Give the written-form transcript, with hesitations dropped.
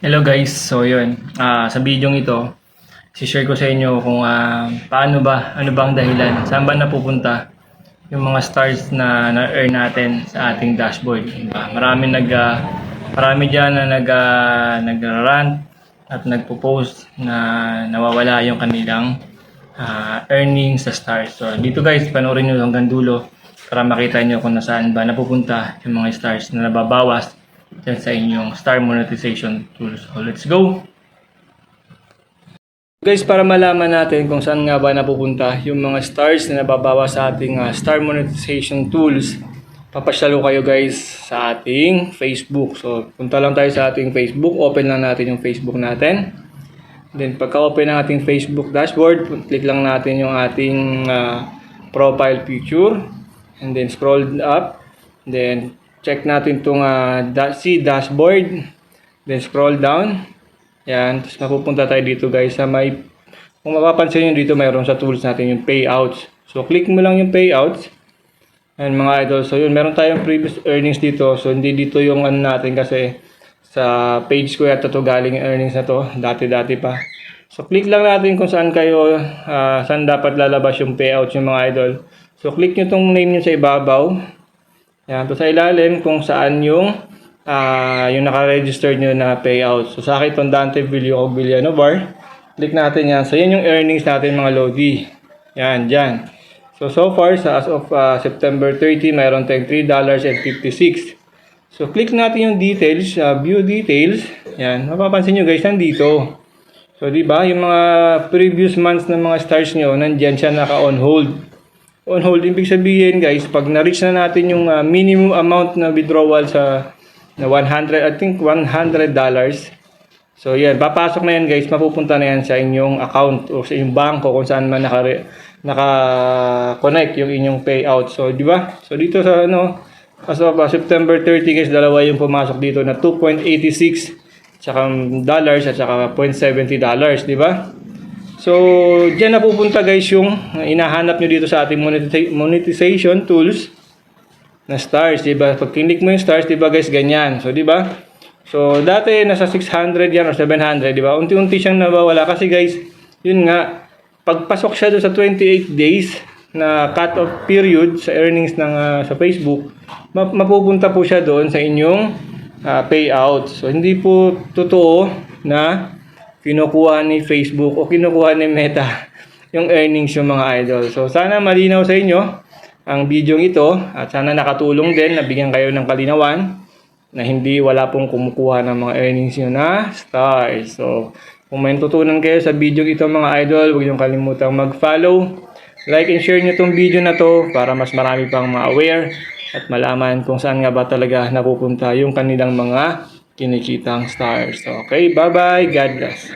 Hello guys, so yun, sa video ito, share ko sa inyo kung ano ba ang dahilan, saan ba napupunta yung mga stars na na-earn natin sa ating dashboard. Diba? Marami dyan na nag-rant at nagpo-post na nawawala yung kanilang earnings sa stars. So dito guys, panoorin nyo hanggang dulo para makita nyo kung nasaan ba napupunta yung mga stars na nababawas dyan sa inyong star monetization tools. So let's go! Guys, para malaman natin kung saan nga ba napupunta yung mga stars na nababawa sa ating star monetization tools, papasyalo kayo guys sa ating Facebook. So punta lang tayo sa ating Facebook, open lang natin yung Facebook natin. Then pagka-open ng ating Facebook dashboard, click lang natin yung ating profile picture. And then scroll up. Then check natin itong see dashboard. Then scroll down. Yan. Tapos mapupunta tayo dito guys sa may, kung mapapansin nyo dito mayroon sa tools natin yung payouts. So click mo lang yung payouts. And mga idol, so yun, meron tayong previous earnings dito. So hindi dito yung ano natin kasi sa page ko yata to galing yung earnings na to. Dati-dati pa. So click lang natin kung saan kayo, saan dapat lalabas yung payouts yung mga idol. So click nyo tong name nyo sa ibabaw. Yan. To sa ilalim kung saan yung naka-register nyo na payout. So sa akin itong Dante Villo Obiliano Bar. Click natin yan. So yan yung earnings natin mga Lodi. Yan, dyan. So far, as of September 30, mayroon tayong $3.56. So click natin yung details, view details. Yan, mapapansin nyo guys, nandito. So diba, yung mga previous months ng mga stars nyo, nandyan siya naka-on hold. On hold, ibig sabihin guys, pag na-reach na natin yung minimum amount na withdrawal sa na $100. So yan, papasok na yan guys, mapupunta na yan sa inyong account o sa inyong bangko kung saan man naka-connect yung inyong payout. So di ba? So dito sa as of September 30 guys, dalawa yung pumasok dito na 2.86 tsaka dollars at tsaka $0.70, di ba? So diyan napupunta guys yung hinahanap nyo dito sa ating monetization tools na stars, di ba? Pag click mo yung stars, di ba guys, ganyan. So di ba? So dati nasa 600 yan or 700, di ba? Unti-unti siyang nawawala kasi guys, yun nga, pagpasok siya doon sa 28 days na cut-off period sa earnings ng sa Facebook, mapupunta po siya doon sa inyong payout. So hindi po totoo na kinukuha ni Facebook o kinukuha ni Meta yung earnings yung mga idol. So sana malinaw sa inyo ang video ito at sana nakatulong din, nabigyan kayo ng kalinawan na hindi wala pong kumukuha ng mga earnings nyo na stars. So kung may tutunan kayo sa video ito mga idol, huwag niyong kalimutang mag-follow, like and share nyo itong video na to para mas marami pang ma-aware at malaman kung saan nga ba talaga napupunta yung kanilang mga kinikitang stars. So, okay, bye-bye, God bless.